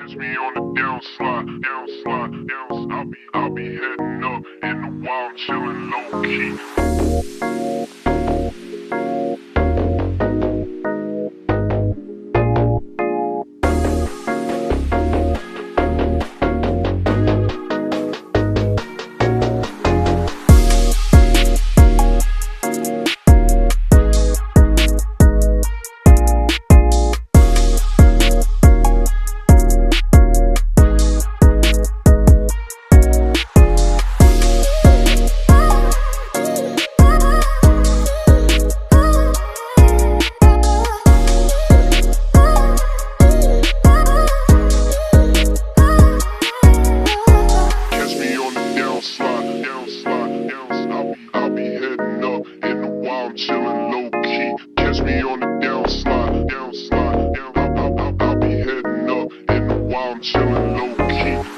Catch me on the downslide, downslide, downslide. I'll be heading up in the wild, chillin' low key. I'll be heading up in the wild, chillin' low key. Catch me on the downslide, downslide, down. I'll be heading up in the wild, chillin' low key.